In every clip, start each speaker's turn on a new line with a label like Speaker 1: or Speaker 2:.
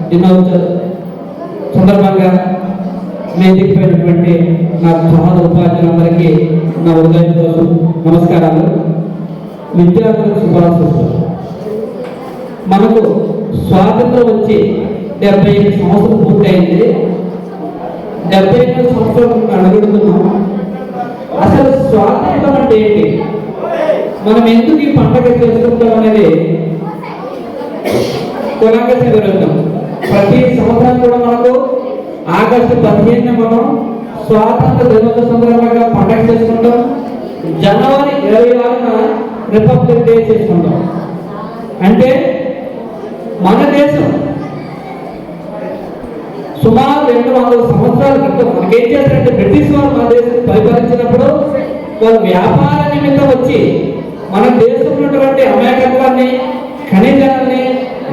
Speaker 1: దినోత్సవ సందర్భంగా వేదికైనటువంటి నా సమాజ ఉపాధ్యాయులందరికీ నా హృదయపూర్వక నమస్కారాలు. విద్యార్థులకు శుభాకాంక్షలు. మనకు స్వాతంత్రం వచ్చి 75 సంవత్సరం పూర్తయింది. 75 సంవత్సరం అడుగుతున్నాం. అసలు స్వాతంత్రం అంటే ఏంటి, మనం ఎందుకు ఈ పండుగ చేసుకుంటాం అనేది తెలంగాణ జరుగుతాం. ప్రతి సంవత్సరం కూడా మనకు ఆగస్టు 15 మనం స్వాతంత్ర దినోత్సవ సందర్భంగా పండుగ చేసుకుంటాం. జనవరి 26న రిపబ్లిక్ డే చేసుకుంటాం. అంటే మన దేశం సుమారు 200 సంవత్సరాల క్రితం మనకేం చేశారంటే, బ్రిటిష్ వారు మన దేశం పరిపాలించినప్పుడు వాళ్ళు వ్యాపార నిమిత్తం వచ్చి మన దేశంలో ఉన్నటువంటి అమాయకత్వాన్ని, ఖనిజాలని,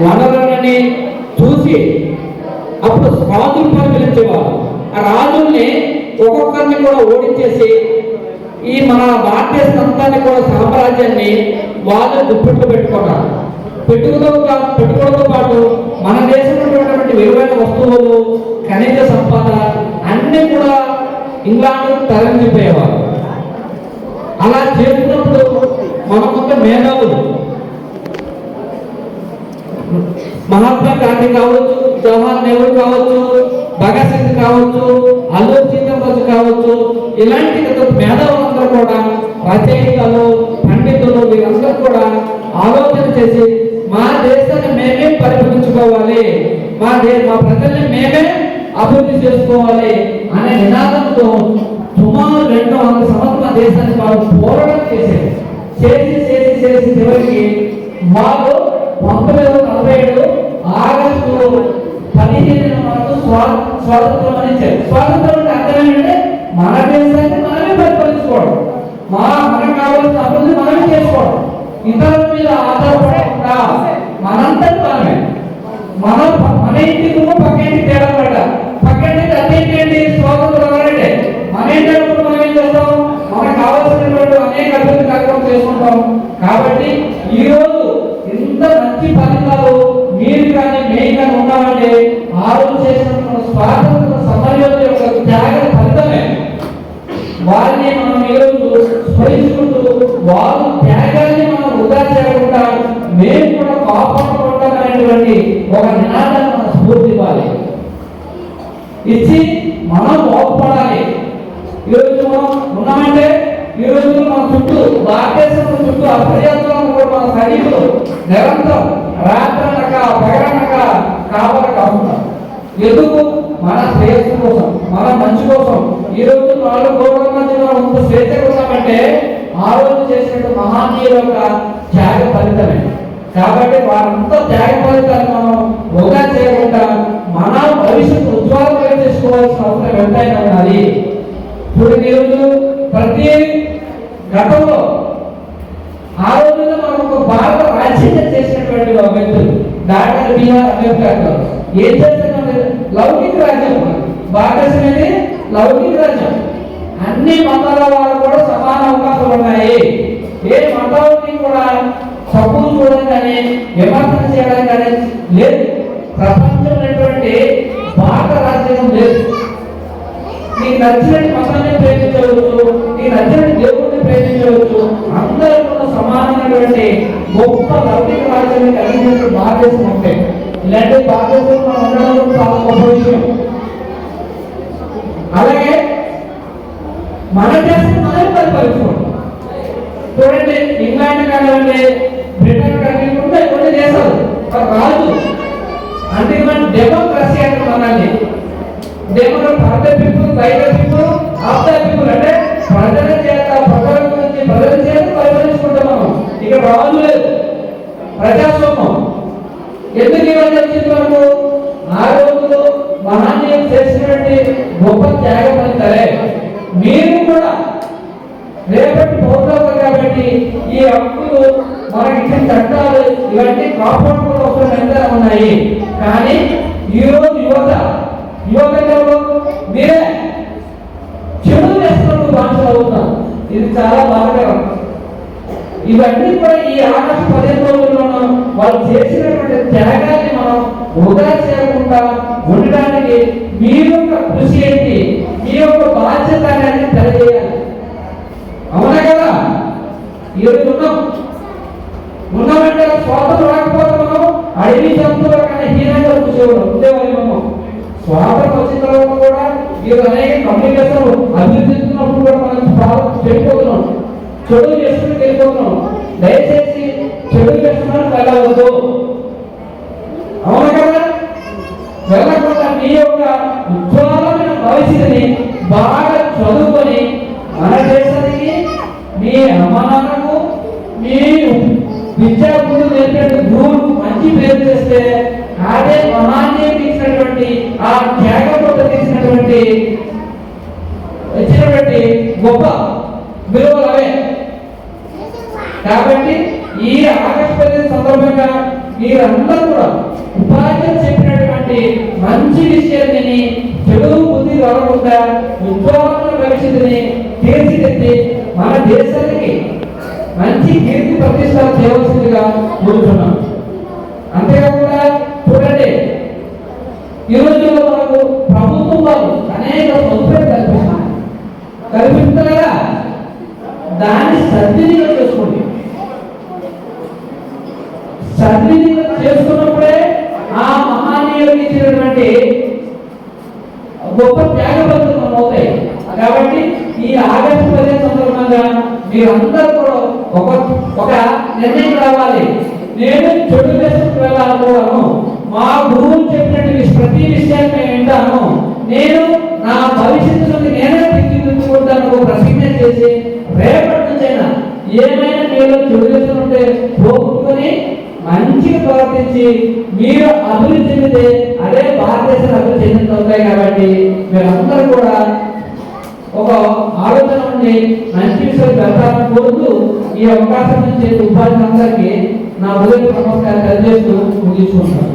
Speaker 1: వనరులని చూసి అప్పుడు రాజులు పరిపాలించేవారు. ఆ రాజుల్ని ఒక్కొక్కరిని కూడా ఓడించేసి ఈ మన భారతదేశం అంతాన్ని కూడా సామ్రాజ్యాన్ని వాళ్ళు గుప్పెట్లు పెట్టుకున్నారు. పెట్టుకోవడంతో పాటు మన దేశంలో ఉన్నటువంటి విలువైన వస్తువులు, ఖనిజ సంపద అన్ని కూడా ఇంగ్లాండ్ తరలిపోయేవారు. అలా చేస్తున్నప్పుడు మన కొంత మేధావులు మహాత్మా గాంధీ కావచ్చు, జవహర్ నెహ్రూ కావచ్చు, భగత్ సింగ్ కావచ్చు, అల్లూరి సీతారామరాజు కావచ్చు, ఇలాంటి మేధావులందరూ కూడా, రచయితలు, పండితులు, వీరందరూ కూడా ఆలోచన చేసి మా దేశాన్ని మేమే పరిపాలించుకోవాలి, మా ప్రజల్ని మేమే అభివృద్ధి చేసుకోవాలి అనే నినాదంతో సుమారు 200 సంవత్సరాల దేశాన్ని వాళ్ళు పోరాటం చేసేది. చేసి చివరికి వాళ్ళు 1947 ఆగస్టు 15న మనకు స్వాతంత్రం అని ఇచ్చారు. స్వాతంత్రం అంటే అర్థం ఏంటంటే మన దేశాన్ని మనమే పరిపాలించుకోవడం, మనకు కావాల్సిన అభివృద్ధి మనమే చేసుకోవడం, ఇతరుల మీద ఆధారపడకుండా మనంతటి మనమే మన ఇంటికి పక్క ఇంటికి తేడా పడ్డ పక్క ఇంటికి అన్నింటి స్వాతంత్రం అంటే మన ఇంటి మనం ఏం చేస్తాం, మనకు కావాల్సినటువంటి అనేక అభివృద్ధి కార్యక్రమం చేసుకుంటాం. కాబట్టి ఈ రోజు ఇంత మంచి ఫలితాలు మీరు కానీ మేము కానీ ఉన్నామంటే ఆ రోజు చేసిన స్వాతంత్ర సమరయోధుల యొక్క త్యాగ ఫలితమే. వారిని మనం ఈరోజు స్మరించుకుంటూ వారు త్యాగాన్ని మనం వృధా చేయకుండా మేము కూడా కాపాడుకుంటామనేటువంటి ఒక నినాదాన్ని మనం స్ఫూర్తి ఇవ్వాలి, ఇచ్చి మనం బాగుపడాలి. ఈరోజు మనం ఉన్నామంటే ఈ రోజు మన చుట్టూ భారతదేశం చుట్టూ అప్రజాతంలో కూడా మన సైనికులు నిరంతరం రాత్రనక పగలనక కాపలా కాకుండా, ఎందుకు మన శ్రేయస్సు కోసం, మన మంచి కోసం. ఈ రోజు 4 కోట్ల మంది మనం ఇంత స్వేచ్ఛగా ఉన్నామంటే ఆ రోజు చేసినట్టు మహానీయుల యొక్క త్యాగ ఫలితమే. కాబట్టి వారంతా త్యాగ ఫలితాన్ని మనం వృధా చేయకుండా మన భవిష్యత్తు ఉజ్వలంగా చేసుకోవాల్సిన అవసరం ఎంతైనా ఉన్నది. ఇప్పుడు ఈరోజు ప్రతి గతంలో ఆ రోజుల్లో మనం ఒక బాగా రాజ్యాంగం చేసినటువంటి వ్యక్తులు డాక్టర్ బిఆర్ అంబేద్కర్ గారు ఏం చేస్తున్నారు, లౌకిక రాజ్యం. భారతదేశం అనేది లౌకిక రాజ్యం, అన్ని మతాల వాళ్ళు కూడా సమాన అవకాశాలు ఉన్నాయి. ఏ మతాన్ని కూడా తప్పులు చూడడం కానీ విమర్శన చేయడం కానీ లేదు. ప్రపంచంలో భారత రాజ్యాంగం లేదు. నీకు నచ్చినట్టు మతాన్ని ప్రేమించవచ్చు, నీకు నచ్చినట్టు దేవుడిని ప్రేమించవచ్చు, అందరూ కూడా సమానమైనటువంటి గొప్ప లౌకిక రాజ్యాన్ని కలిగినట్టు భారతదేశం ఉంటాయి. ఇలాంటి భారతదేశం మనం ఉండడం చాలా గొప్ప విషయం. అలాగే మన దేశం మనమే పరిపాలించుకోండి. చూడండి, ఇంగ్లాండ్ కానివ్వండి, బ్రిటన్ కానివ్వండి, ఉంటాయి కొన్ని దేశాలు రాజు అంటే మనం డెమోక్రసీ అంటే Manali. Democracy for the people, by the people, of the people అంటే ప్రజల చేత, ప్రజల గురించి, ప్రజల చేత పరిపాలించుకుంటాం మనం. ఇక్కడ రాజు లేదు, ప్రజాస్వామ్యం. ఎందుకు ఇవన్నీ వచ్చింది మనకు? ఆ రోజుల్లో మహానీయులు చేసినటువంటి గొప్ప త్యాగ ఫలితాలే. మీరు కూడా రేపటి పౌరులు కాబట్టి ఈ హక్కులు, మనకి ఇచ్చిన చట్టాలు ఇవన్నీ కాపాడుకోవడం అవసరం ఎంత ఉన్నాయి. కానీ ఈరోజు యువత మీరే చెడు చేస్తున్నప్పుడు బాధ్యత అవుతాం. ఇది చాలా బాధాకరం. ఇవన్నీ కూడా ఈ ఆగస్టు 15 రోజుల్లోనూ వాళ్ళు చేసినటువంటి త్యాగాన్ని మనం వృధా చేయకుండా లేకుండా ఉండడానికి మీ యొక్క కృషి ఏంటి, మీ యొక్క బాధ్యత అనేది తెలియజేయాలి. అవునా కదా? ఈరోజు ఉన్నామంటే స్వాతంత్రం రాకపోతే మనం అడవి జంతువుల కన్నా హీనంగా ఉండేవాళ్ళము. స్వాతంత్రం వచ్చిన తర్వాత కూడా ఈరోజు అనేక కమ్యూనికేషన్ అభివృద్ధి చెందుతున్నప్పుడు కూడా మనం చెడిపోతున్నాం, చెడు చేసుకుని వెళ్ళిపోతున్నాం. దయచేసి చెడు చేసుకుని వెళ్ళవద్దు. అవునా కదా? వెళ్ళకుండా మీ యొక్క ఉజ్వలమైన భవిష్యత్తుని బాగా చదువుకొని మన దేశానికి, మీ అమ్మానాన్నకు, మీ విద్యార్థులు నేర్పే గురువులకు మంచి పేరు చేస్తే అదే మహానీయులు ఇచ్చినటువంటి ఆ త్యాగంతో తీసినటువంటి ఇచ్చినటువంటి గొప్ప విలువలు అవే. కాబట్టి ఈ ఆగస్టు 15 సందర్భంగా మీరందరూ కూడా ఉపాధ్యాయులు చెప్పినటువంటి మంచి విషయాన్ని చెడు బుద్ధి రాకుండా ఉజ్వలమైన భవిష్యత్తుని తీర్చిదిద్ది మన దేశానికి మంచి కీర్తి ప్రతిష్టలు చేయవలసిందిగా కోరుతున్నాం. అంతేకాకుండా చూడండి, ఈ రోజుల్లో మనకు ప్రభుత్వం వారు అనేక సౌకర్యాలు కల్పిస్తున్నారా, దాన్ని సద్వినియోగం చేసుకోండి. సద్వినియోగం చేసుకున్నప్పుడే ఆ మహానీయులకు ఇచ్చినటువంటి గొప్ప త్యాగబద్ధం అవుతాయి. కాబట్టి ఈ ఆగస్టు 15 సందర్భంగా మీరందరూ కూడా ఒక నిర్ణయం రావాలి. నేను చెడు దేశంకి వెళ్ళాలనుకోవడము, మా గురువులు చెప్పినట్టు ప్రతి విషయాన్ని నేను వింటాను, నేను నా భవిష్యత్తుని నేనే తీర్చిదిద్దుకుంటాను ప్రతిజ్ఞ చేసి రేపటి నుంచైనా ఏమైనా మీరు చెడు దేశం ఉంటే పోగొట్టుకొని మంచిగా ప్రవర్తించి మీరు అభివృద్ధి చెందితే అదే భారతదేశం అభివృద్ధి చెందుతాయి. కాబట్టి మీరందరూ కూడా ఒక ఆలోచన ఉండి మంచి విషయాలు వెళ్తారని కోరుతూ ఈ అవకాశం నుంచి ఉపాధ్యాయులందరికీ నా హృదయ నమస్కారం తెలియజేస్తూ ముగించుకుంటాను.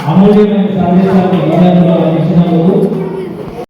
Speaker 2: అమూల్యమైన సందేశాన్ని విద్యార్థులు అందించినందుకు